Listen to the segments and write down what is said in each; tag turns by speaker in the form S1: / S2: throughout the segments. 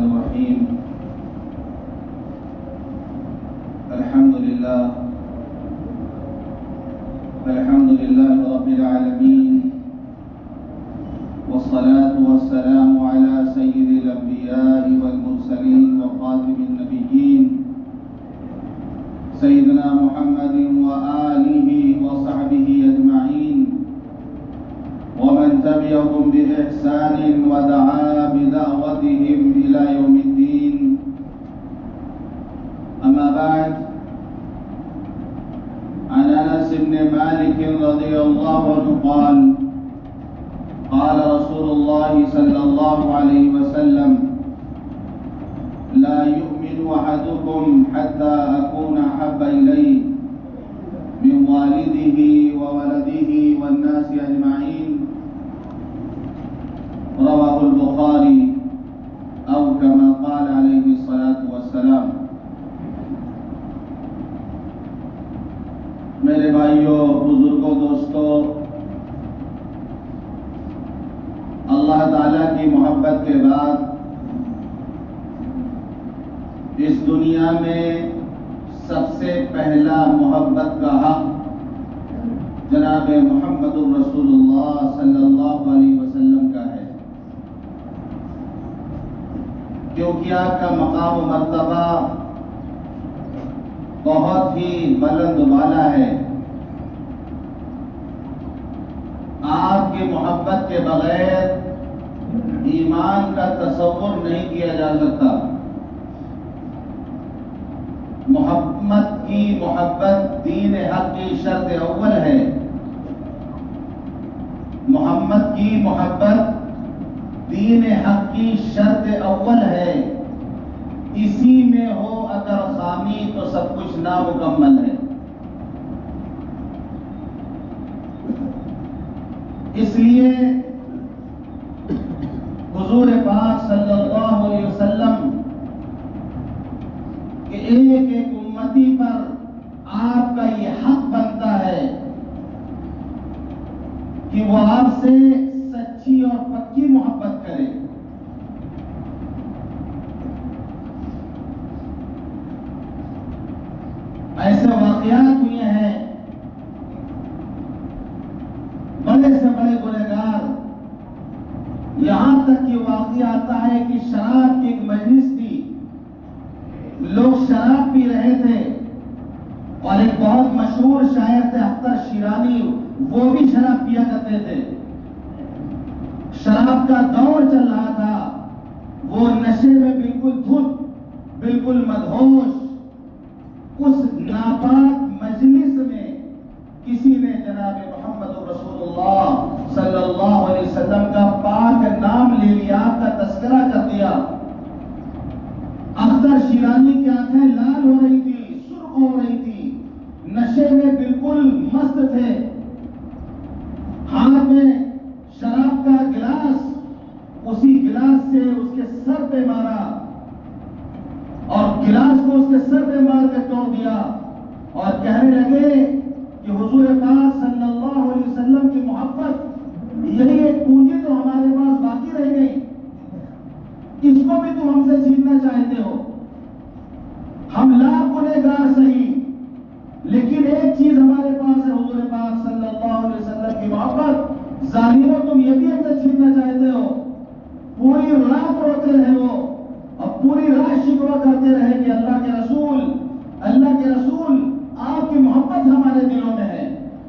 S1: الرحيم الحمد لله رب العالمين والصلاة والسلام على سيد الأنبياء والمرسلين وخاتم النبيين سيدنا محمد وآله وصحبه أجمعين ومن تبعهم بإحسان ودعا بدعوتهم إلى يوم الدين. أما بعد، عن أنس بن مالك رضي الله عنه قال: قال رسول الله صلى الله عليه وسلم: لا يؤمن أحدكم حتى أكون أحب إليه من والده وولده والناس أجمعين. رواه البخاري أو كما قال عليه الصلاة والسلام. میرے بھائیوں، بزرگوں، دوستوں، اللہ تعالیٰ کی محبت کے بعد اس دنیا میں سب سے پہلا محبت کا حق جناب محمد رسول اللہ صلی اللہ علیہ وسلم کا ہے، کیونکہ آپ کا مقام و مرتبہ بہت ہی بلند والا ہے. آپ کی محبت کے بغیر ایمان کا تصور نہیں کیا جا سکتا. محمد کی محبت دین حق کی شرط اول ہے. محمد کی محبت دین حق کی شرط اول ہے. اسی میں ہو اگر خامی تو سب کچھ نامکمل ہے. اس لیے حضور پاک صلی اللہ علیہ وسلم کہ ایک ایک امتی پر آپ کا یہ حق بنتا ہے کہ وہ آپ سے سچی اور پکی محبت کرے. ایسے واقعات ہوئے ہیں، بڑے سے بڑے گنہگار، یہاں تک کہ واقعہ آتا ہے کہ شراب کی ایک مجلس تھی، لوگ شراب پی رہے تھے اور ایک بہت مشہور شاعر تھے اختر شیرانی، وہ بھی شراب پیا کرتے تھے. شراب کا دور چل رہا تھا، وہ نشے میں بالکل دھت، بالکل مدہوش. اس ناپاک مجلس میں کسی نے جناب محمد رسول اللہ صلی اللہ علیہ وسلم کا پاک نام لے لیا، آپ کا تذکرہ کر دیا. اختر شیرانی کی آنکھیں لال ہو رہی تھی، سرخ ہو رہی تھی، نشے میں بالکل مست تھے. ہاتھ میں شراب کا گلاس، اسی گلاس سے اس کے سر پہ مارا اور گلاس کو اس کے سر پہ مار کے توڑ دیا اور کہنے لگے کہ حضور پاک صلی اللہ علیہ وسلم کی محبت یہی ایک پونجی تو ہمارے پاس باقی رہ گئی، اس کو بھی تم ہم سے چھیننا چاہتے ہو. ہم لاکھ گنہگار صحیح، لیکن ایک چیز ہمارے پاس ہے حضور پاک صلی اللہ علیہ وسلم کی محبت. ظالموں، تم یہ بھی ہم سے چھیننا چاہتے ہو. پوری رات روتے رہے ہو اور پوری رات شکوہ کرتے رہے کہ اللہ کے رسول آپ کی محبت ہمارے دلوں میں ہے،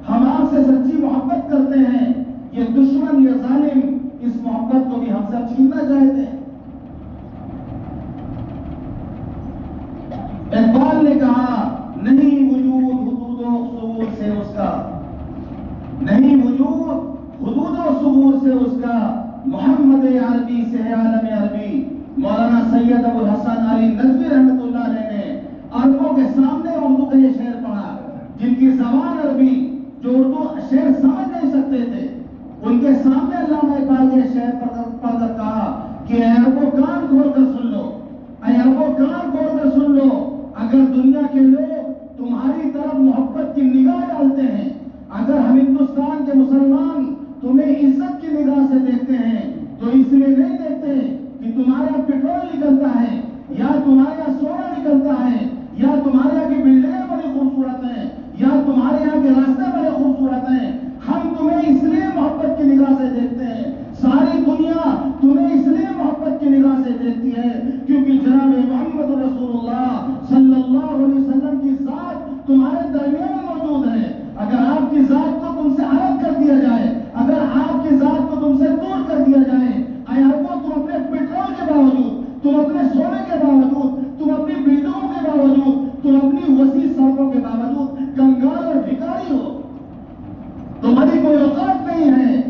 S1: ہم آپ سے سچی محبت کرتے ہیں. یہ دشمن، یہ ظالم اس محبت کو بھی ہم سے چھیننا چاہتے ہیں. اقبال نے کہا: نہیں وجود حدود و ثبوت سے اس کا، نہیں وجود حدود و ثبوت سے اس کا، محمد عربی سے عالم عربی. مولانا سید ابو الحسن علی ندوی رحمۃ اللہ علیہ نے عربوں کے سامنے اردو کا یہ شعر پڑھا، جن کی زبان عربی، جو اردو شعر سمجھ نہیں سکتے تھے، ان کے سامنے علامہ اقبال نے شعر پڑھ کر کہا کہ اے عربوں کان کھول کر سن لو، اے عربوں کان کھول کر سن لو. اگر دنیا کے لوگ تمہاری طرف محبت کی نگاہ ڈالتے ہیں، اگر ہم ہندوستان کے مسلمان تمہیں عزت کی نگاہ سے دیکھتے ہیں تو اس لیے نہیں دیکھتے کہ تمہارا پیٹرول نکلتا ہے، یا تمہارے یہاں سونا نکلتا ہے، یا تمہارے یہاں کی بلڈنگیں بڑی خوبصورت ہیں، یا تمہارے یہاں کے راستے بڑے خوبصورت ہیں، ہم تمہیں اس لیے محبت کی نگاہ سے دیکھتے ہیں، ساری دنیا تمہیں اس لیے محبت کی نگاہ سے دیکھتی ہے کیونکہ جناب محمد رسول اللہ صلی اللہ علیہ وسلم کی ذات تمہارے درمیان موجود ہے۔ اگر آپ کی ذات کو تم سے الگ کر دیا جائے، اگر آپ کی ذات کو تم سے دور کر دیا جائے، کو تم اپنے پیٹرول کے باوجود، تم اپنے سونے کے باوجود، تم اپنی بلڈنگوں کے باوجود، تم اپنی وسیع سڑکوں کے باوجود کنگال اور بھکاری ہو، تمہاری کوئی اوقات نہیں ہے۔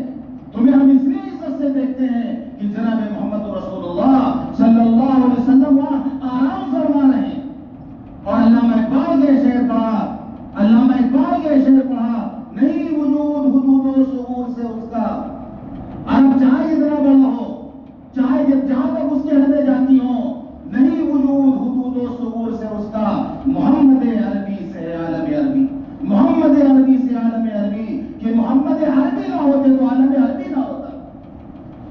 S1: تمہیں ہم اس لیے عزت سے دیکھتے ہیں کہ جناب محمد رسول اللہ صلی اللہ علیہ وسلم وہاں آرام فرما رہے ہیں۔ اور علامہ اقبال کے شعر پڑھا، علامہ اقبال کے شعر پڑھا، نہیں وجود حدود و ثغور سے اس کا، اب چاہے اتنا بڑا ہو، چاہے جہاں تک اس کی حدیں جاتی ہوں، نہیں وجود حدود و ثغور سے اس کا، محمد عربی سے عالم عربی، محمد عربی سے عالم عربی، کہ محمد عربی نہ ہوتے تو عالم عربی نہ ہوتا،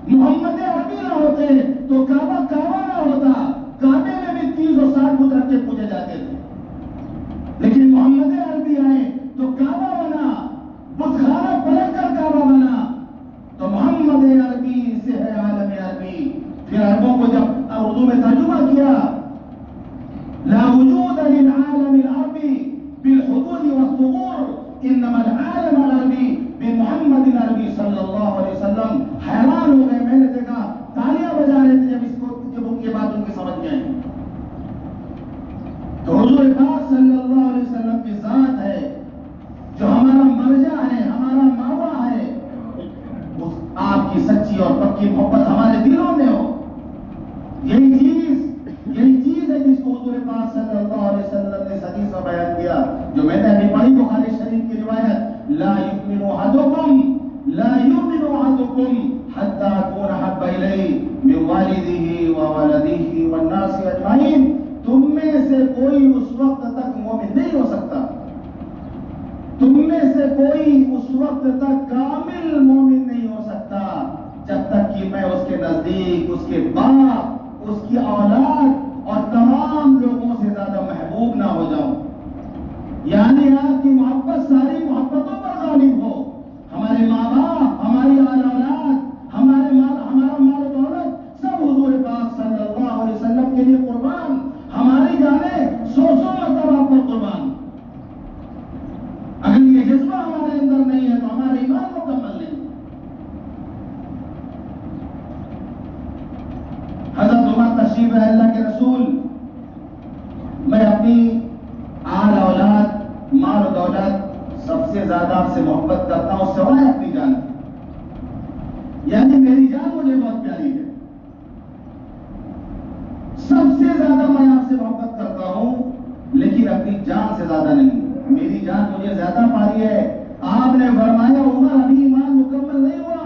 S1: محمد عربی نہ ہوتے تو کعبہ نہ ہوتا، کعبے میں بھی 360 بت رکھ کے پوجے جاتے تھے، لیکن محمد عربی آئے تو کعبہ بنا، بت خانہ پلٹ کر کعبہ بنا، تو محمد عربی سے ہے عالم عربی۔ پھر عربوں کو جب اردو میں ترجمہ کیا، لا وجود للعالم العربی بالحدود والثغور انما العالم العربی بمحمد العربی صلی اللہ علیہ وسلم، حیران ہو گئے، میں نے دیکھا تالیاں بجا رہے تھے جب یہ بات ان کی سمجھ میں آئی۔ تو حضور پاک صلی اللہ علیہ وسلم کی ذات ہے جو ہمارا مرجع ہے، ہمارا ماوا ہے، آپ کی سچی اور پکی محبت ہمارے دلوں میں ہو۔ یہی چیز ہے جس کو حضور پاک صلی اللہ علیہ وسلم نے حدیث میں بیان کیا، جو میں نے ابھی پڑھی بخاری شریف کی روایت، لا یؤمن احدکم حتی اکون احب الیہ من والدہ وولدہ والناس اجمعین، تم میں سے کوئی اس وقت تک مومن نہیں ہو سکتا، تم میں سے کوئی اس وقت تک کامل مومن نہیں ہو سکتا جب تک کہ میں اس کے نزدیک، اس کے باپ، اس کی اولاد اور تمام لوگوں سے زیادہ محبوب نہ ہو جاؤں۔ یعنی آپ کی محبت ساری محبتوں پر غالب ہو، ہمارے ماں باپ، ہماری اولاد، ہمارا مال و دولت سب حضور پاک صلی اللہ علیہ وسلم کے لیے قربان، ہماری جانیں 100 مرتبہ آپ پر قربان۔ اگر یہ جذبہ ہمارے اندر نہیں ہے تو ہمارا ایمان مکمل نہیں۔ حضرت عمر تشریف ہے، اللہ کے رسول، میں اپنی آل اولاد، مال و دولت سب سے زیادہ آپ سے محبت کرتا ہوں سوائے اپنی جان، یعنی میری جان مجھے بہت پیاری ہے، سب سے زیادہ میں آپ سے محبت کرتا ہوں، لیکن اپنی جان سے زیادہ نہیں۔ میری جان مجھے زیادہ پیاری ہے۔ آپ نے فرمایا عمر ابھی ایمان مکمل نہیں ہوا،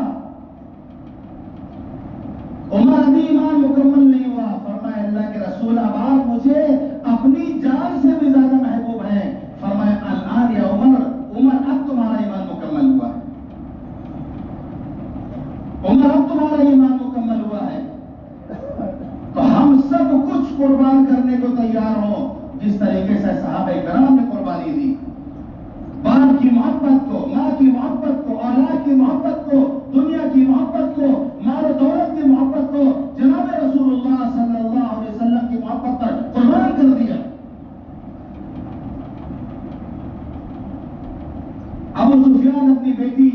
S1: عمر ابھی ایمان مکمل نہیں ہوا۔ فرمایا اللہ کے رسول اب آپ مجھے اپنی جان سے بھی زیادہ محبوب ہیں۔ فرمایا الآن یا عمر اب تمہارا ایمان مکمل ہوا ہے، عمر اب تمہارا ایمان مکمل ہوا ہے۔ تو ہم سب کچھ قربان کرنے کو تیار ہوں جس طریقے سے صحابہ کرام نے قربانی دی، باپ کی محبت کو، ماں کی محبت کو، اولاد کی محبت کو، دنیا کی محبت کو، مال و دولت کی محبت کو جناب رسول اللہ صلی اللہ علیہ وسلم کی محبت پر قربان کر دیا۔ ابو سفیان اپنی بیٹی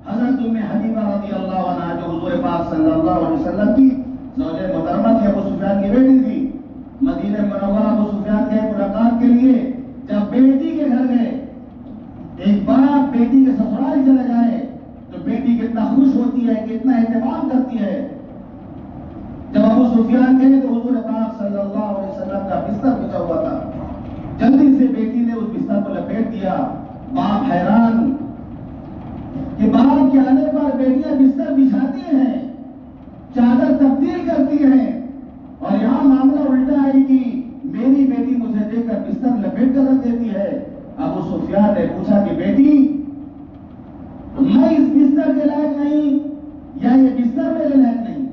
S1: حضرت ام حبیبہ رضی اللہ عنہا جو حضور پاک صلی اللہ علیہ وسلم کی زوج محترمہ تھی، ابو سفیان کی بیٹی تھی، مدینہ منورہ ابو سفیان کے ملاقات کے لیے جب بیٹی کے گھر گئے، ایک باپ بیٹی کے سسرال چلا جائے تو بیٹی کتنا خوش ہوتی ہے، کتنا اہتمام کرتی ہے۔ جب ابو سفیان گئے تو حضور پاک صلی اللہ علیہ وسلم کا بستر بچھا ہوا تھا، جلدی سے بیٹی نے اس بستر کو لپیٹ دیا۔ باپ حیران کہ باپ کے آنے پر بیٹیاں بستر بچھاتی ہیں، چادر تبدیل کرتی ہیں، اور یہاں معاملہ الٹا ہے کہ میری بیٹی مجھے دیکھ کر بستر لپیٹ کر رکھ دیتی ہے۔ ابو سفیان نے پوچھا کہ بیٹی میں اس بستر کے لائق نہیں یا یہ بستر میرے لائق نہیں؟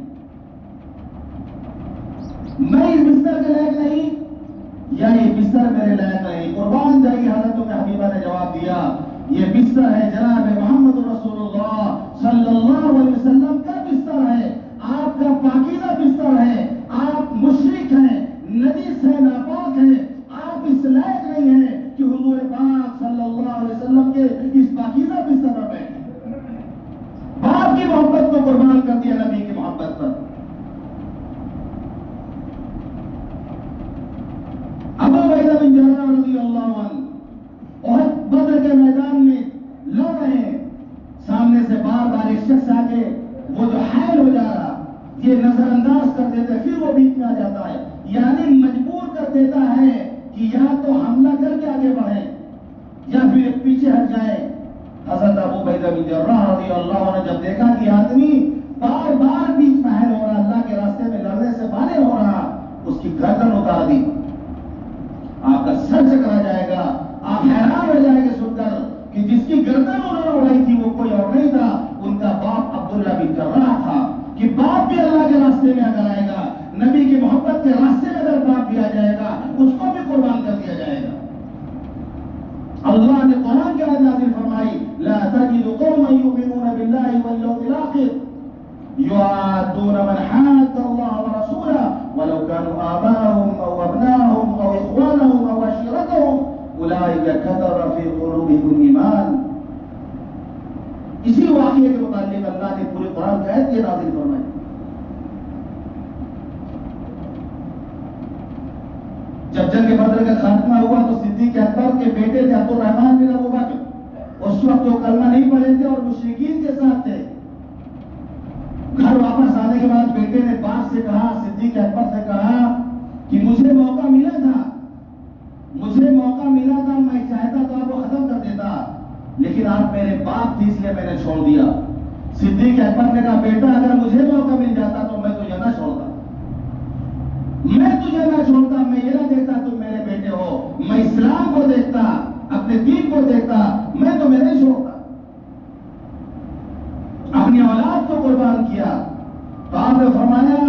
S1: اس بستر کے لائق نہیں یا یہ بستر میرے لائق نہیں؟ قربان جائیے حضرت حبیبہ نے جواب دیا یہ بستر ہے جناب محمد رسول اللہ صلی اللہ علیہ وسلم کا بستر ہے، آپ کا پاکیزہ بستر ہے، آپ مشرک ہیں، نجس ہیں، ناپاک ہیں، آپ اس لائق نہیں ہیں کہ حضور پاک صلی اللہ علیہ وسلم کے اس پاکیزہ بستر پر بیٹھیں۔ باپ کی محبت کو قربان کر دیا نبی کی محبت پر۔ ابو عبیدہ بن جراح رضی اللہ عنہ احد بدر کے میدان میں لڑ رہے ہیں، سامنے سے بار بار ایک شخص آگے وہ جو حائل ہو جا رہا یہ نظر انداز کر دیتے، پھر وہ بیچ میں آ جاتا ہے، یعنی مجبور کر دیتا ہے کہ یا تو حملہ کر کے آگے بڑھیں یا پھر پیچھے ہٹ جائیں۔ حضرت ابو عبیدہ بن جراح رضی اللہ عنہ جب دیکھا کہ آدمی بار بار بیچ میں حائل ہو رہا، اللہ کے راستے میں لڑنے سے بانے ہو رہا، اس کی گردن اتار دی۔ آپ کا سر چکرا جائے گا، آپ حیران ہو جائیں گے سن کر کہ جس کی گردن انہوں نے اڑائی تھی وہ کوئی اور نہیں تھا، ان کا باپ عبداللہ بن جراح تھا۔ کہ باپ بھی اللہ کے راستے میں اگر آئے گا، نبی کی محبت کے راستے میں اگر باپ بھی آ جائے گا، اس کو بھی قربان کر دیا جائے گا۔ اللہ نے قرآن کے اندر نازل فرمائی لا تجد قوما يؤمنون بالله واليوم الآخر يوادون من حاد الله ورسوله ولو كانوا آباءهم أو أبناءهم أو إخوانهم أو عشيرتهم أولئك كتب في قلوبهم الإيمان۔ اسی واقعے کے متعلق اللہ نے پورے قرآن کی آیت یہ نازل فرمائی۔ جب جنگ بدر کا خاتمہ ہوا تو صدیق اکبر کے بیٹے تھے عبد الرحمن بن ابو بکر، اس وقت وہ کلمہ نہیں پڑھے تھے اور مشرکین کے ساتھ تھے۔ گھر واپس آنے کے بعد بیٹے نے باپ سے کہا، صدیق اکبر سے کہا کہ مجھے موقع ملا تھا، میں چاہتا تو آپ کو ختم کر دیتا، لیکن آپ میرے باپ تھے اس لیے میں نے چھوڑ دیا۔ صدیق اکبر نے کہا بیٹا اگر مجھے موقع مل جاتا تو میں تجھے نہ چھوڑتا، میں یہ نہ دیکھتا تم میرے بیٹے ہو، میں اسلام کو دیکھتا، اپنے دین کو دیکھتا، میں تمہیں نہیں چھوڑتا۔ اپنی اولاد کو قربان کیا تو آپ نے فرمایا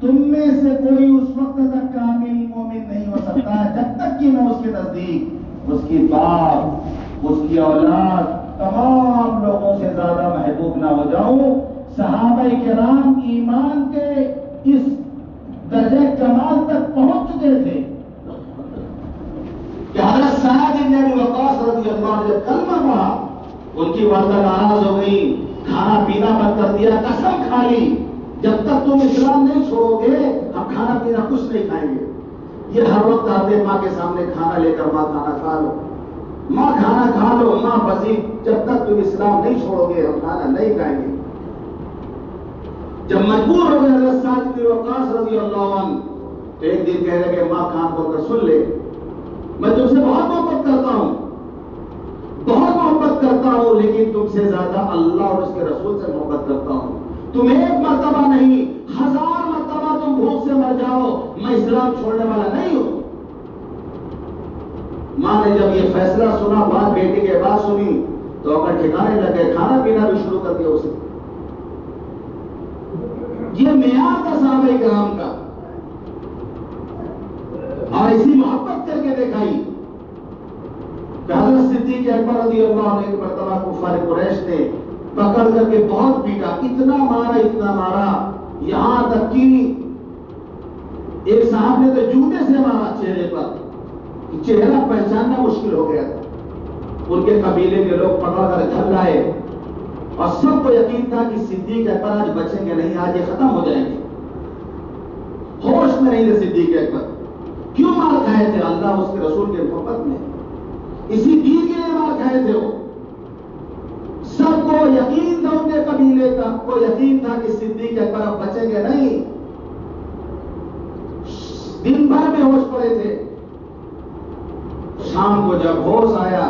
S1: تم میں سے کوئی اس وقت تک کامل مومن نہیں ہو سکتا جب تک کہ میں اس کے نزدیک اس کی باپ، اس کی اولاد، تمام لوگوں سے زیادہ محبوب نہ ہو جاؤں۔ صحابہ کرام ایمان کے اس درجہ کمال تک پہنچ چکے تھے کہ حضرت سعد بن ابی وقاص رضی اللہ عنہ جب کلمہ پڑھا ان کی والدہ ناراض ہو گئی، کھانا پینا بند کر دیا، قسم کھا لی جب تک تم اسلام نہیں چھوڑو گے ہم کھانا پینا کچھ نہیں کھائیں گے۔ یہ ہر وقت آتے ماں کے سامنے کھانا لے کر ماں کھانا کھا لو، ماں کھانا کھا لو، ماں بسی جب تک تم اسلام نہیں چھوڑو گے ہم کھانا نہیں کھائیں گے۔ جب مجبور ہو گئے حضرت سعد بن وقاص رضی اللہ عنہ تو ایک دن کہہ رہے کہ ماں کھان کھول کر سن لے، میں تم سے بہت محبت کرتا ہوں لیکن تم سے زیادہ اللہ اور اس کے رسول سے محبت کرتا ہوں۔ تم ایک مرتبہ نہیں 1000 مرتبہ تم بھوک سے مر جاؤ میں اسلام چھوڑنے والا نہیں ہوں۔ ماں نے جب یہ فیصلہ سنا، بات بیٹی کے بعد سنی تو اپنے ٹھکانے لگے، کھانا پینا بھی شروع کر دیا اسے۔ یہ معیار تھا صحابہ کرام کا، اور اسی محبت کر کے دکھائی کہ حضرت صدیق اکبر رضی اللہ عنہ ایک مرتبہ کفار قریش نے پکڑ کر کے بہت پیٹا، اتنا مارا یہاں تک کہ ایک صاحب نے تو جوتے سے مارا چہرے پر، چہرہ پہچاننا مشکل ہو گیا تھا۔ ان کے قبیلے کے لوگ پکڑ کر گھر لائے اور سب کو یقین تھا کہ صدیق اکبر آج بچیں گے نہیں، آج یہ ختم ہو جائیں گے۔ ہوش میں نہیں تھے صدیق اکبر، کیوں مار کھائے تھے؟ اللہ اس کے رسول کے محبت میں، اسی دین کے لیے مار کھائے تھے وہ۔ سب کو یقین تھا، ان کے قبیلے کا کو یقین تھا کہ صدیق اکبر اب بچیں گے نہیں، دن بھر میں ہوش پڑے تھے۔ شام کو جب ہوش آیا،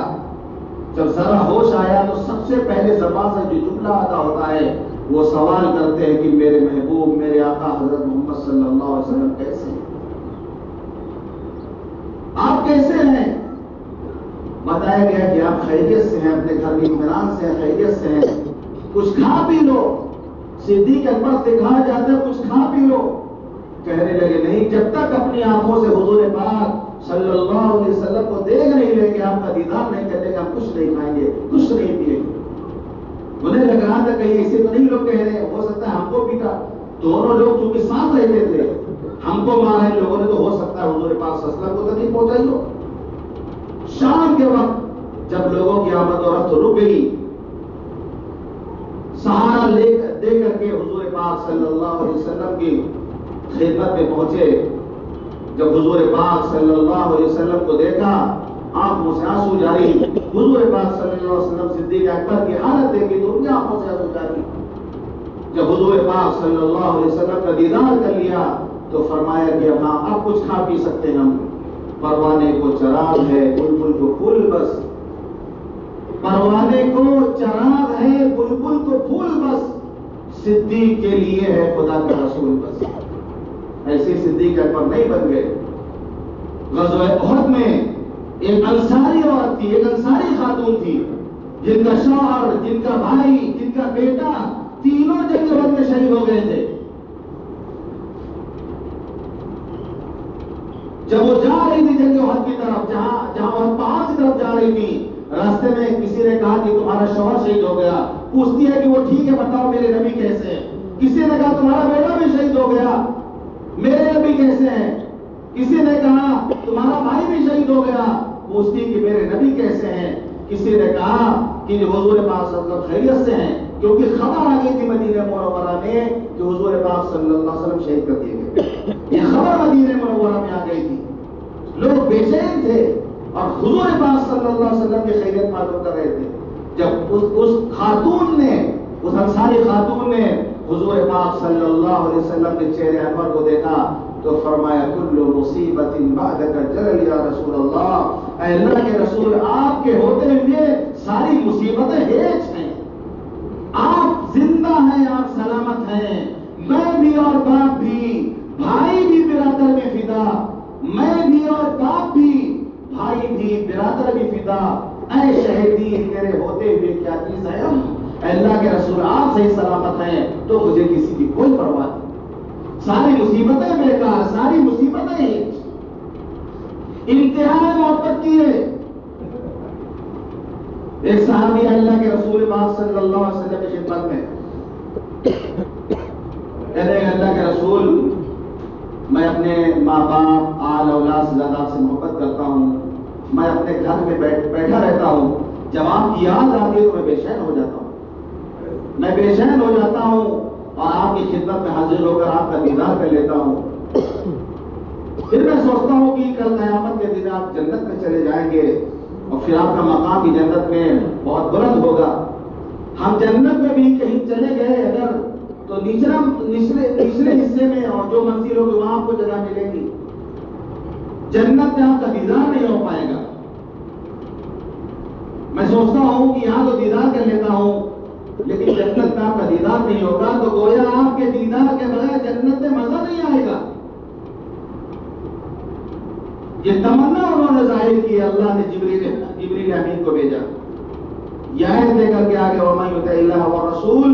S1: جب ذرا ہوش آیا تو سب سے پہلے زبان سے جو جملہ ادا ہوتا ہے وہ سوال کرتے ہیں کہ میرے محبوب، میرے آقا حضرت محمد صلی اللہ علیہ وسلم کیسے ہیں؟ آپ کیسے ہیں؟ بتایا گیا کہ آپ خیریت سے ہیں، اپنے گھر میں اطمینان سے ہیں، خیریت سے ہیں، کچھ کھا پی لو۔ صدیق اکبر سے کہا جاتا ہے کچھ کھا پی لو۔ کہنے لگے نہیں، جب تک اپنی آنکھوں سے حضور پاک صلی اللہ علیہ وسلم کو دیکھ نہیں لیں گے، آپ کا دیدار نہیں کرنے کا، ہم کچھ نہیں کھائیں گے، کچھ نہیں پیئیں گے۔ انہیں لگ رہا تھا کہیں ایسے تو نہیں لوگ کہہ رہے، ہو سکتا ہے ہم کو پیٹا، دونوں لوگ جو کہ ساتھ رہتے تھے، ہم کو مارا ہے لوگوں نے، تو ہو سکتا ہے حضور پاک صلی اللہ علیہ وسلم کو تکلیف پہنچائی ہو۔ شام کے وقت جب لوگوں کی آمد و رفت رک گئی، سہارا دے کر کے حضور پاک صلی اللہ علیہ وسلم کی خدمت میں پہنچے۔ جب حضور پاک صلی اللہ علیہ وسلم کو دیکھا، آنکھوں سے آنسو جاری، حضور پاک صلی اللہ علیہ وسلم صدیق اکبر کی حالت دیکھی تو ان کی آنکھوں سے آنسو جاری۔ جب حضور پاک صلی اللہ علیہ وسلم کا دیدار کر لیا تو فرمایا کہ ہاں اب کچھ کھا پی سکتے ہیں ہم، پروانے کو چراغ ہے، بلبل کو پھول بس، پروانے کو چراغ ہے، بلبل کو پھول بس، صدیق کے لیے ہے خدا کا رسول بس۔ ایسے صدیق اکبر نہیں بن گئے۔ غزوہ احد میں ایک انصاری عورت تھی، ایک انصاری خاتون تھی، جن کا شوہر، جن کا بھائی، جن کا بیٹا تینوں جنگ احد میں شہید ہو گئے تھے۔ جب وہ جا رہی تھی جنگ احد کی طرف، جہاں وہ پہاڑ کی طرف جا رہی تھی، راستے میں کسی نے کہا کہ تمہارا شوہر شہید ہو گیا۔ پوچھتی ہے کہ وہ ٹھیک ہے، بتاؤ میرے نبی کیسے ہیں؟ کسی نے کہا تمہارا بیٹا بھی شہید ہو گیا، میرے نبی کیسے ہیں؟ کسی نے کہا تمہارا بھائی بھی شہید ہو گیا، پوچھتی کہ میرے نبی کیسے ہیں؟ کسی نے کہا کہ حضور پاک صلی اللہ علیہ وسلم خیریت سے ہیں، کیونکہ خبر آ گئی تھی مدینہ منورہ میں کہ حضور پاک صلی اللہ علیہ وسلم شہید کر دیے گئے۔ یہ خبر مدینہ منورہ میں آ گئی تھی، لوگ بے چین تھے اور حضور پاک صلی اللہ علیہ وسلم کی خیریت معلوم کر رہے تھے۔ جب اس خاتون نے، اس انصاری خاتون نے حضور پاک صلی اللہ علیہ وسلم کے چہرے انور کو دیکھا تو فرمایا کل مصیبت بعدک جلل یا رسول اللہ، اے اللہ کے رسول، آپ کے ہوتے ہوئے ساری مصیبتیں ہیچ ہیں، آپ زندہ ہیں، آپ سلامت ہیں، میں بھی اور باپ بھی، بھائی بھی برادر میں فدا، میں بھی اور باپ بھی، بھائی بھی برادر بھی فدا، اے شہیدی تیرے ہوتے ہوئے کیا چیز ہے ہم، اے اللہ کے رسول آپ صحیح سلامت ہیں تو مجھے کسی کی کوئی پرواہ نہیں، ساری مصیبتیں بیکار، ساری مصیبتیں انتہائی محبت کی ہے۔ ایک صحابی اللہ کے رسول پاک صلی اللہ علیہ وسلم کی خدمت میں کہتے ہیں اللہ کے رسول، میں اپنے ماں باپ، آل اولاد سے زیادہ آپ سے محبت کرتا ہوں، میں اپنے گھر میں بیٹھا رہتا ہوں، جب آپ کی یاد آتی ہے تو میں بے چین ہو جاتا ہوں، میں بے چین ہو جاتا ہوں اور آپ کی خدمت میں حاضر ہو کر آپ کا دیدار کر لیتا ہوں۔ پھر میں سوچتا ہوں کہ کل قیامت کے دن آپ جنت میں چلے جائیں گے اور پھر آپ کا مقام بھی جنت میں بہت بلند ہوگا۔ ہم جنت میں بھی کہیں چلے گئے اگر تو نچلے حصے میں اور جو منزل ہوگی وہاں آپ کو جگہ ملے گی، جنت میں آپ کا دیدار نہیں ہو پائے گا۔ میں سوچتا ہوں کہ یہاں تو دیدار کر لیتا ہوں لیکن جنت میں آپ کا دیدار نہیں ہوگا، تو گویا آپ کے دیدار کے بغیر جنت میں مزہ نہیں آئے گا۔ یہ تمنا انہوں نے ظاہر کی، اللہ نے جبریل امین کو بھیجا، یہ آیت لے کر کے آگے وَمَن يُطِعِ اللَّهَ وَالرَّسُولَ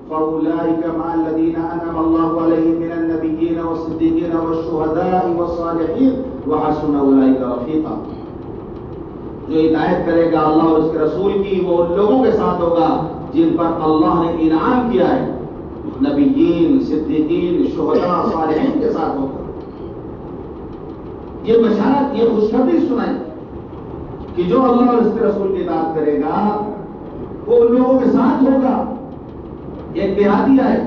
S1: فَأُولَٰئِكَ مَعَ الَّذِينَ أَنْعَمَ اللَّهُ عَلَيْهِم مِّنَ النَّبِيِّينَ وَالصِّدِّيقِينَ وَالشُّهَدَاءِ وَالصَّالِحِينَ وَحَسُنَ أُولَٰئِكَ رَفِيقًا۔ جو ہدایت کرے گا اللہ اور اس کے رسول کی، وہ ان لوگوں کے ساتھ ہوگا جن پر اللہ نے انعام کیا ہے، نبیین، صدیقین، شہداء، صالحین کے ساتھ ہوگا۔ یہ بشارت، یہ خوشخبری سنائی کہ جو اللہ اور اس کے رسول کی اطاعت کرے گا وہ ان لوگوں کے ساتھ ہوگا۔ ایک دیہاتی آئے،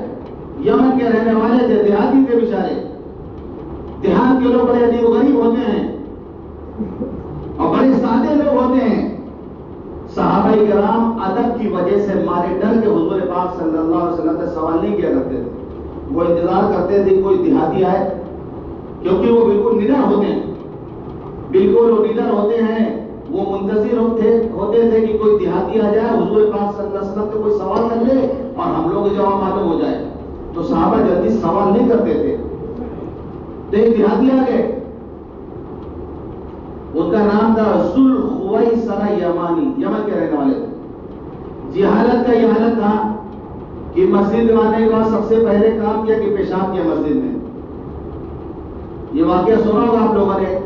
S1: یمن کے رہنے والے تھے، دیہاتی تھے بیچارے، دیہات کے لوگ بڑے عجیب و غریب ہوتے ہیں اور بڑے سادے لوگ ہوتے ہیں۔ صحابہ کرام ادب کی وجہ سے مارے ڈر کے حضور پاک صلی اللہ علیہ وسلم سے سوال نہیں کیا کرتے تھے، وہ انتظار کرتے تھے کوئی دیہاتی آئے، کیونکہ وہ بالکل نڈر ہوتے ہیں، بالکل وہ نڈر ہوتے ہیں، وہ منتظر ہوتے تھے کہ کوئی دیہاتی آ جائے، حضور پاک صلی اللہ علیہ وسلم سے کوئی سوال کر لے اور ہم لوگ جواب معلوم ہو جائے، تو صحابہ جلدی سوال نہیں کرتے تھے۔ تو ایک دیہاتی آ گئے، ان کا نام تھا ذوالخویصرہ یمانی، یمن کے رہنے والے تھے۔ جہالت کا یہ حالت تھا کہ مسجد میں آنے کے بعد سب سے پہلے کام کیا کہ پیشاب کیا مسجد میں، یہ واقعہ سنا ہوگا آپ لوگوں نے،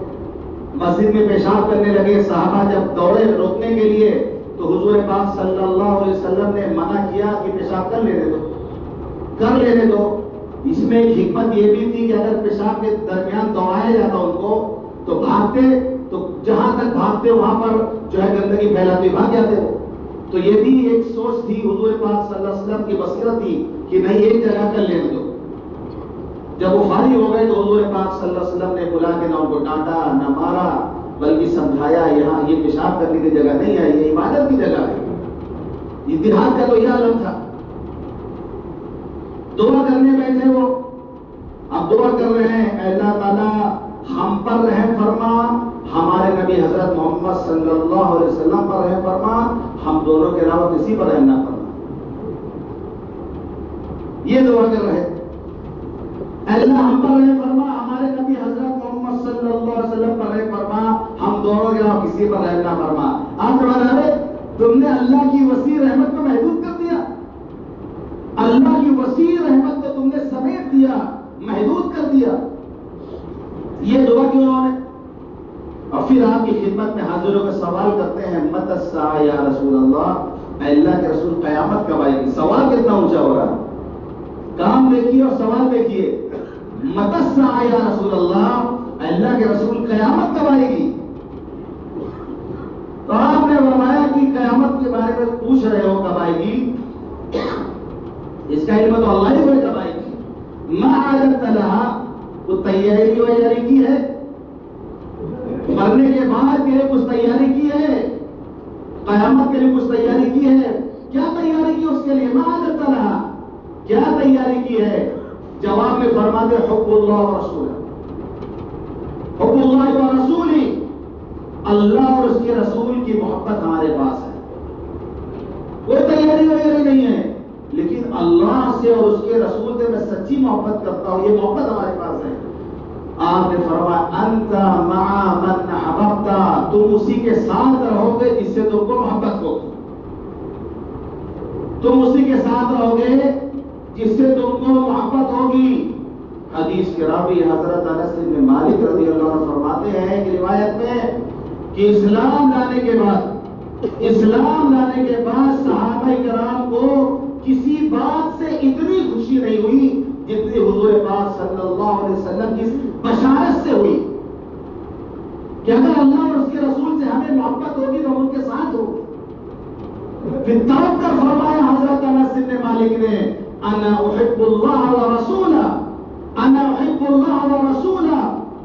S1: مسجد میں پیشاب کرنے لگے، صحابہ جب دوڑے روکنے کے لیے تو حضور پاک صلی اللہ علیہ وسلم نے منع کیا کہ پیشاب کر لینے دو. اس میں ایک حکمت یہ بھی تھی کہ اگر پیشاب کے درمیان دوڑایا جاتا ان کو تو بھاگتے، تو جہاں تک بھاگتے وہاں پر جو ہے گندگی پھیلاتے بھاگ جاتے وہ. تو یہ بھی ایک سوچ تھی حضور پاک صلی اللہ علیہ وسلم کی بصیرت تھی کہ نہیں ایک جگہ کر لینے دو. جب وہ فارغ ہو گئے تو حضور پاک صلی اللہ علیہ وسلم نے بلا کے نہ ان کو ڈانٹا نہ مارا، بلکہ سمجھایا یہاں یہ پیشاب کرنے کی جگہ نہیں ہے، یہ عبادت کی جگہ ہے. اتحاد کا تو یہ عالم تھا. دعا کرنے بیٹھے وہ، اب دعا کر رہے ہیں اے اللہ تعالیٰ ہم پر رحم فرما، ہمارے نبی حضرت محمد صلی اللہ علیہ وسلم پر رحم فرما، ہم دونوں کے علاوہ کسی پر رحم نہ فرما. یہ دعا کر رہے اے اللہ ہم پر رحم فرما، ہمارے نبی حضرت محمد صلی اللہ علیہ وسلم پر رحم فرما، ہم دونوں کے علاوہ کسی پر رحم نہ فرما. آپ بتا رہے تم نے اللہ کی وسیع رحمت کو محدود کر دیا، اللہ کی وسیع رحمت کو تم نے سمیٹ دیا، محدود کر دیا. یہ دعا کیوں انہوں نے؟ اور پھر آپ کی خدمت میں حاضر ہو کر سوال کرتے ہیں متی الساعہ یا رسول اللہ، اے اللہ کے رسول قیامت کب آئے گی؟ سوال کتنا اونچا ہو رہا ہے. کام دیکھیے اور سوال دیکھیے. متی الساعہ یا رسول اللہ، اے اللہ کے رسول قیامت کب آئے گی؟ تو آپ نے فرمایا کہ قیامت کے بارے میں پوچھ رہے ہو کب آئے گی، اس کا علم تو اللہ ہی ہوئے کب آئے گی. ما عادت لہا، تو تیاری ویاری کی ہے، مرنے کے بعد کے لیے کچھ تیاری کی ہے، قیامت کے لیے کچھ تیاری کی ہے. کیا تیاری کی اس کے لیے؟ ما عادت لہا، کیا تیاری کی ہے؟ جواب میں فرماتے حب اللہ و رسولہ، حب اللہ و رسولی، اللہ اور اس کے رسول کی محبت ہمارے پاس ہے. کوئی تیاری وغیرہ نہیں ہے، لیکن اللہ سے اور اس کے رسول سے میں سچی محبت کرتا ہوں، یہ محبت ہمارے پاس ہے. آپ نے فرمایا انت مع من احببت، تم اسی کے ساتھ رہو گے جس سے تم کو محبت ہو، تم اسی کے ساتھ رہو گے جس سے تم کو محبت ہوگی. حدیث کے راوی حضرت انس بن مالک رضی اللہ عنہ فرماتے ہیں کہ روایت میں کہ اسلام لانے کے بعد صحابہ کرام کو کسی بات سے اتنی خوشی نہیں ہوئی جتنی حضور پاک صلی اللہ علیہ وسلم کی بشارت سے ہوئی کہ اگر اللہ اور اس کے رسول سے ہمیں محبت ہوگی تو ہم ان کے ساتھ ہوں. پھر توڑ کر فرمایا حضرت انس بن مالک نے انا احب اللہ ورسولہ، انا احب اللہ ورسولہ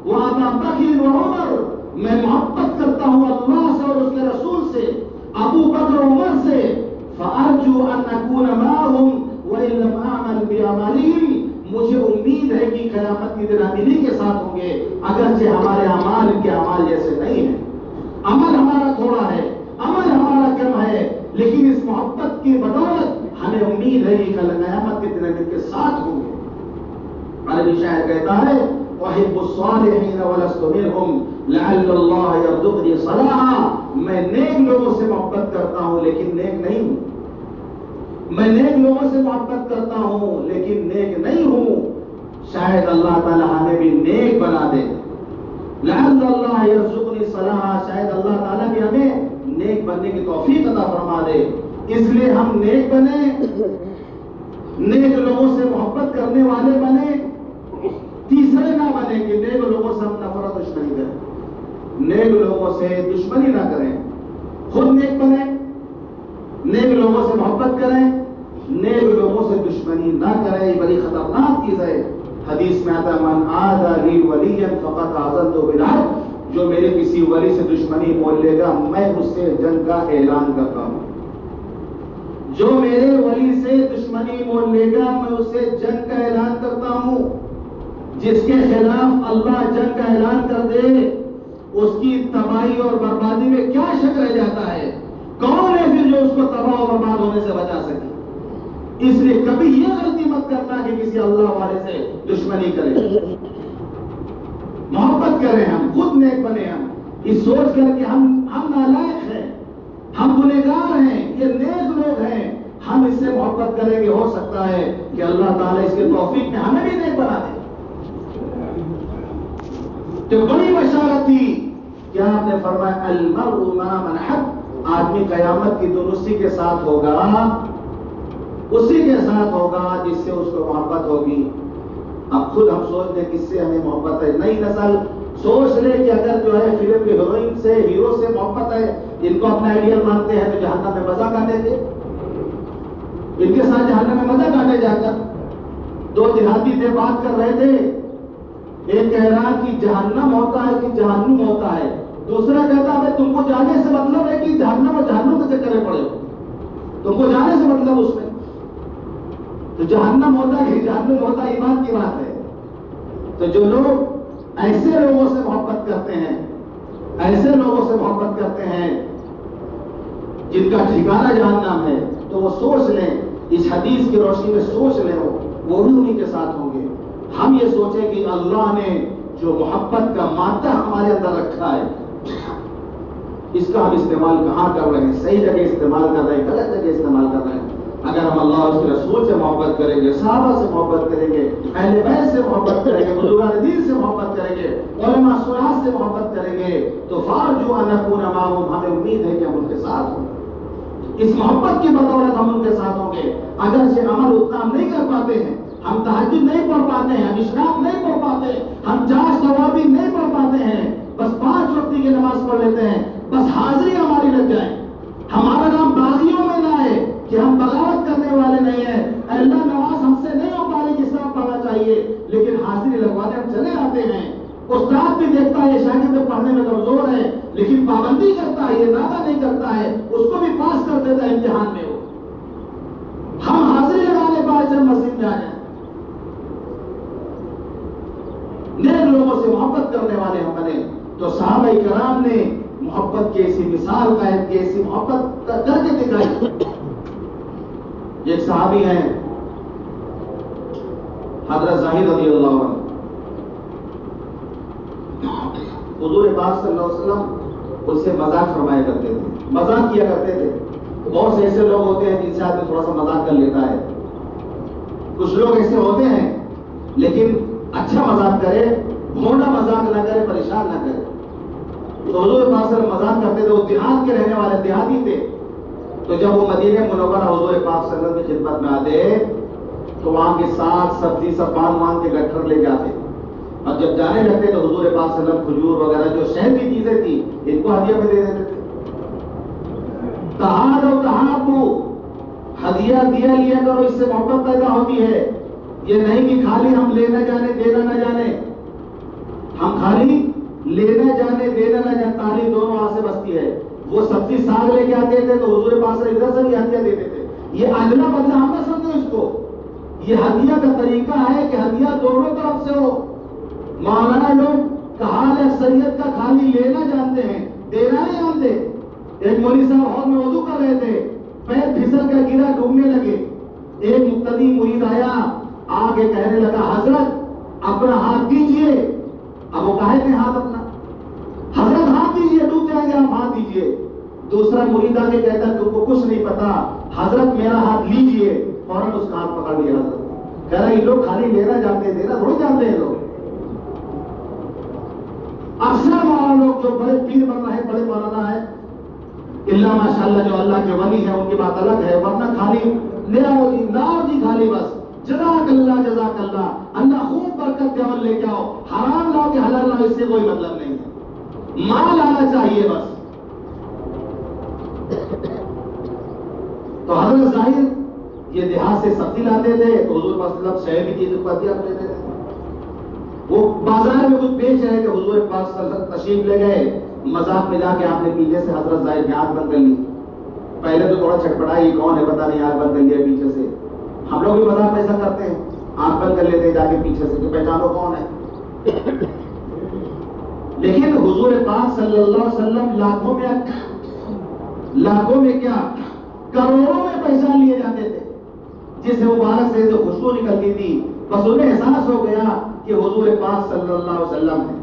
S1: وابا بکر وعمر، میں محبت کرتا ہوں اللہ سے اور اس کے رسول سے، ابو بکر و عمر سے. فارجو ان اکون معهم وان لم اعمل باعمالهم، مجھے امید ہے کہ قیامت کے دن ہم انہیں کے ساتھ ہوں گے اگرچہ ہمارے اعمال ان کے اعمال جیسے نہیں ہیں. عمل ہمارا تھوڑا ہے، عمل ہمارا کم ہے، لیکن اس محبت کی بدولت ہمیں امید ہے کہ کل قیامت کے دن ہم ان کے ساتھ ہوں گے. عربی شاعر کہتا ہے احب الصالحین ولست منهم لعل اللہ یرزقنی صلاحا، میں نیک لوگوں سے محبت کرتا ہوں لیکن نیک نہیں ہوں، میں نیک لوگوں سے محبت کرتا ہوں لیکن نیک نہیں ہوں. شاید اللہ تعالی ہمیں بھی نیک بنا دے. لعل اللہ یرزقنی صلاحا، شاید اللہ تعالی بھی ہمیں نیک بننے کی توفیق عطا فرما دے. اس لیے ہم نیک بنے، نیک لوگوں سے محبت کرنے والے بنے. تیسرے نہ بنے کہ نیک لوگوں سے ہم نفرت دشمنی کریں، نیک لوگوں سے دشمنی نہ کریں. خود نیک بنے، نیک لوگوں سے محبت کریں، نیک لوگوں سے دشمنی نہ کریں. یہ بڑی خطرناک چیز ہے. حدیث میں آتا ہے من عادى لي وليا فقد آذنته بالحرب، جو میرے کسی ولی سے دشمنی مول لے گا میں اس سے جنگ کا اعلان کرتا ہوں. جو میرے ولی سے دشمنی مول لے گا میں اس سے جنگ کا اعلان کرتا ہوں. جس کے خلاف اللہ جنگ کا اعلان کر دے اس کی تباہی اور بربادی میں کیا شک رہ جاتا ہے؟ کون ہے پھر جو اس کو تباہ و برباد ہونے سے بچا سکے؟ اس لیے کبھی یہ غلطی مت کرنا کہ کسی اللہ والے سے دشمنی کریں. محبت کریں، ہم خود نیک بنے. ہم اس سوچ کر کہ ہم نالائق ہیں، ہم گنہگار ہیں، یہ نیک لوگ ہیں، ہم اس سے محبت کریں گے. ہو سکتا ہے کہ اللہ تعالیٰ اس کے توفیق میں ہمیں بھی نیک بنا دے. تو بڑی بشارت تھی. کیا آپ نے فرمایا المرء مع من حب، آدمی قیامت کی دن اسی کے ساتھ ہوگا، اسی کے ساتھ ہوگا جس سے اس کو محبت ہوگی. اب خود ہم سوچ دیں کس سے ہمیں محبت ہے. نئی نسل سوچ لے کہ اگر جو ہے فلم کے ہیروئن سے، ہیرو سے محبت ہے، ان کو اپنا آئیڈیل مانتے ہیں، تو جہنم میں مزہ کاٹیں گے، ان کے ساتھ جہنم میں مزہ کاٹے جا کر. دو دیہاتی تھے، بات کر رہے تھے، ایک کہہ رہا کہ جہنم ہوتا ہے کہ جہنم ہوتا ہے، دوسرا کہتا ہے تم کو جانے سے مطلب ہے کہ جہنم اور جہنم کے چکر میں پڑے ہو، تم کو جانے سے مطلب اس میں تو جہنم ہوتا ہے کہ جہنم ہوتا ہے، ایمان کی بات ہے. تو جو لوگ ایسے لوگوں سے محبت کرتے ہیں، ایسے لوگوں سے محبت کرتے ہیں جن کا ٹھکانہ جہنم ہے، تو وہ سوچ لیں، اس حدیث کی روشنی میں سوچ لیں وہ بھی انہی کے ساتھ ہوں گے. ہم یہ سوچیں کہ اللہ نے جو محبت کا مادہ ہمارے اندر رکھا ہے، اس کا ہم استعمال کہاں کر رہے ہیں؟ صحیح جگہ استعمال کر رہے ہیں، غلط جگہ استعمال کر رہے ہیں. اگر ہم اللہ اور اس کے رسول سے محبت کریں گے، صحابہ سے محبت کریں گے، اہل بیت سے محبت کریں گے، بزرگان دین سے محبت کریں گے، علماء صالحین سے محبت کریں گے، تو فارجو ان نکون معهم، ہمیں امید ہے کہ ہم ان کے ساتھ ہوں. اس محبت کی بدولت ہم ان کے ساتھ ہوں گے. اگرچہ عمل اتنا ہم نہیں کر پاتے ہیں، ہم تہجد نہیں پڑھ پاتے ہیں، ہم اشراق نہیں پڑھ پاتے، ہم چاش توابی نہیں پڑھ پاتے ہیں، بس 5 وقت کی نماز پڑھ لیتے ہیں، بس حاضری ہماری لگ جائے، ہمارا نام باغیوں میں نہ آئے کہ ہم بغاوت کرنے والے نہیں ہیں. اللہ نماز ہم سے نہیں ہو پا رہی جس طرح پڑھنا چاہیے، لیکن حاضری لگوانے ہم چلے آتے ہیں. استاد بھی دیکھتا ہے شاگرد پڑھنے میں کمزور ہے، لیکن پابندی کرتا ہے، یہ ارادہ نہیں کرتا ہے، اس کو بھی پاس کر دیتا ہے امتحان میں. وہ ہم حاضری لگانے پائے جب مسجد میں آ جائیں. نیک لوگوں سے محبت کرنے والے ہم بنے. تو صحابہ کرام نے محبت کی ایسی مثال قائم کی، ایسی محبت کر کے دکھائی. ایک صحابی ہیں حضرت زاہد رضی اللہ عنہ، حضور پاک صلی اللہ علیہ وسلم اس سے مذاق فرمایا کرتے تھے، مذاق کیا کرتے تھے. بہت سے ایسے لوگ ہوتے ہیں جن سے آدمی تھوڑا سا مذاق کر لیتا ہے. کچھ لوگ ایسے ہوتے ہیں لیکن اچھا مذاق کرے، بھونڈا مذاق نہ کرے، پریشان نہ کرے. تو حضور پاک صلی اللہ علیہ وسلم مذاق کرتے تھے. وہ دیہات کے رہنے والے دیہاتی تھے. تو جب وہ مدینہ منورہ حضور پاک صلی اللہ علیہ وسلم کی خدمت میں آتے تو وہاں کے ساگ سبزی سب مان کے گٹھر لے جاتے، اور جب جانے لگتے تو حضور پاک صلی اللہ علیہ وسلم کھجور وغیرہ جو شہر کی چیزیں تھی ان کو ہدیہ میں دے دیتے تھے. تہادو تہابو، ہدیہ دیا لیا کرو، اس سے محبت پیدا ہوتی ہے. یہ نہیں کہ خالی ہم لینا جانے دینا نہ جانے، ہم خالی لینا جانے دینا نہ جانے، تعلیم دونوں وہاں سے بستی ہے. وہ سبزی ساگ لے کے آتے تھے تو حضور پاک صلی اللہ علیہ وسلم ادھر سے بھی ہدیہ دیتے تھے. یہ اگلا بدلہ ہم نہ سمجھو اس کو، یہ ہدیہ کا طریقہ ہے کہ ہدیہ دونوں طرف سے ہو. مولانا لوگ کہال اکثریت کا خالی لینا جانتے ہیں، دینا نہیں جانتے. ایک مولوی صاحب ہال میں وضو کر رہے تھے، پیر پھسل کر گرا، ڈوبنے لگے. ایک مقتدی مرید آیا، آگے کہنے لگا حضرت اپنا ہاتھ دیجئے. اب وہ کہے تھے ہاتھ اپنا، حضرت ہاتھ دیجئے، ڈوب جائیں گے آپ، ہاتھ دیجئے. دوسرا مرید آگے کہتا تم کو کچھ نہیں پتا، حضرت میرا ہاتھ لیجئے. فوراً اس کا ہاتھ پکڑ لیا حضرت. کہہ رہا یہ لوگ خالی لینا جانتے ہیں، دینا تھوڑی جانتے ہیں لوگ. اکثر مولانا لوگ جو بڑے پیر بن رہے ہیں، بڑے مولانا ہیں، اللہ ماشاءاللہ جو اللہ کے ولی ہیں ان کی بات الگ ہے، ورنہ خالی لاؤ جی خالی بس جزاک اللہ جزاک اللہ، اللہ خوب برکت دے اور لے کے آؤ، حرام لاؤ کہ حلال لاؤ اس سے کوئی مطلب نہیں ہے، مال آنا چاہیے بس. تو حضرت ظاہر یہ دیہات سے سبزی لاتے تھے تو حضور پاک صلی اللہ علیہ وسلم شہر کی چیز پر دیا دیتے تھے. وہ بازار میں کچھ بیچ رہے تھے، حضور پاک صلی اللہ علیہ وسلم تشریف لے گئے. مذاق میں جا کے آپ نے پیچھے سے حضرت ظاہر کی آنکھ بند کر لی. پہلے تو تھوڑا چھٹپٹائی، یہ کون ہے پتہ نہیں، آنکھ بند کر لیا پیچھے سے. ہم لوگ بھی مذاق میں ایسا کرتے ہیں، آنکھ بند کر لیتے ہیں جا کے پیچھے سے کہ پہچانو کون ہے. لیکن حضور پاک صلی اللہ علیہ وسلم لاکھوں میں کیا کروڑوں میں پیسہ لیے جاتے تھے، جس مبارک سے جو خوشبو نکلتی تھی، بس انہیں احساس ہو گیا کہ حضور پاک صلی اللہ علیہ وسلم ہے.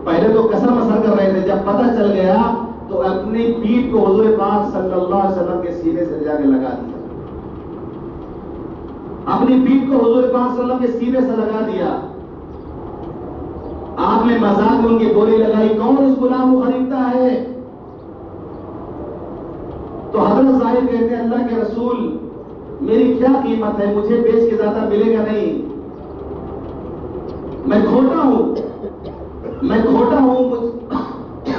S1: پہلے تو قسم اثر کر رہے تھے، جب پتہ چل گیا تو اپنی پیٹھ کو حضور پاک صلی اللہ علیہ وسلم کے سینے سے جا کے لگا دیا. اپنی پیٹھ کو حضور پاک صلی اللہ علیہ وسلم کے سینے سے لگا دیا. آپ نے مذاق میں ان کی بولی لگائی، کون اس غلام کو خریدتا ہے؟ تو حضرت ظاہر کہتے ہیں اللہ کے رسول میری کیا قیمت ہے، مجھے بیچ کے زیادہ ملے گا نہیں، میں کھوٹا ہوں،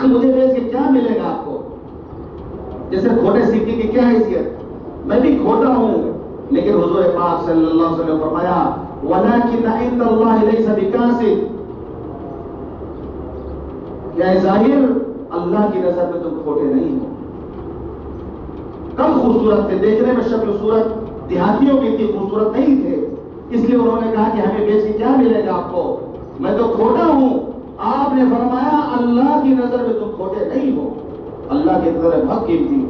S1: مجھے بیچ کے کیا ملے گا آپ کو؟ جیسے کھوٹے سکے کی کیا حیثیت، میں بھی کھوٹا ہوں، لیکن حضور پاک صلی اللہ علیہ وسلم نے فرمایا وَلَكِنَّ عِندَ اللَّهِ لَيْسَ بِكَاسِبٍ، کیا ظاہر اللہ کی نظر میں تم کھوٹے نہیں ہو۔ کم خوبصورت تھے، دیکھنے میں شکل صورت دیہاتیوں کی اتنی خوبصورت نہیں تھے، اس لیے انہوں نے کہا کہ ہمیں بیچ کے کیا ملے گا آپ کو، میں تو کھوٹا ہوں۔ آپ نے فرمایا اللہ کی نظر میں تم کھوٹے نہیں ہو، اللہ کی نظر میں بہت قیمتی۔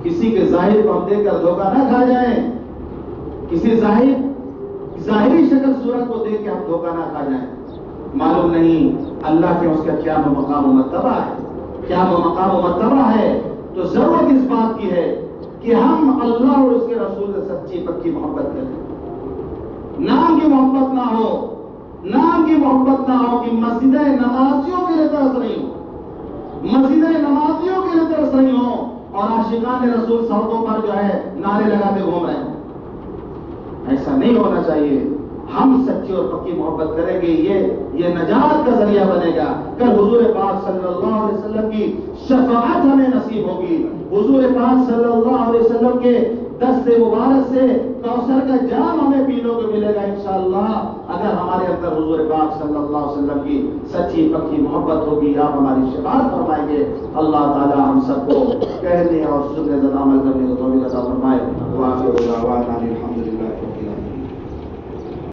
S1: کسی کے ظاہر کو ہم دیکھ کر دھوکہ نہ کھا جائیں، کسی ظاہری شکل صورت کو دیکھ کے ہم دھوکہ نہ کھا جائیں، معلوم نہیں اللہ کے اس کا کیا مقام و مرتبہ ہے، کیا مقام و مرتبہ ہے۔ تو ضرورت اس بات کی ہے کہ ہم اللہ اور اس کے رسول سے سچی پکی محبت کریں، نام کی محبت نہ ہو، نام کی محبت نہ ہو کہ مسجد نمازیوں کے لیے ترس نہیں ہو، مسجد نمازیوں کے لیے ترس نہیں ہو اور عاشقان رسول سڑکوں پر جو ہے نعرے لگاتے گھوم رہے ہیں، ایسا نہیں ہونا چاہیے۔ ہم سچی اور پکی محبت کریں گے، یہ نجات کا ذریعہ بنے گا۔ کل حضور پاک صلی اللہ علیہ وسلم کی شفاعت ہمیں نصیب ہوگی، حضور پاک صلی اللہ علیہ وسلم کے دست مبارک سے کوثر کا جام ہمیں پینے کو ملے گا انشاءاللہ، اگر ہمارے اندر حضور پاک صلی اللہ علیہ وسلم کی سچی پکی محبت ہوگی، آپ ہماری شفاعت فرمائیں گے۔ اللہ تعالی ہم سب کو کہنے اور سننے زیادہ عمل کرنے کو توفیق عطا فرمائے۔ وآخر دعوانا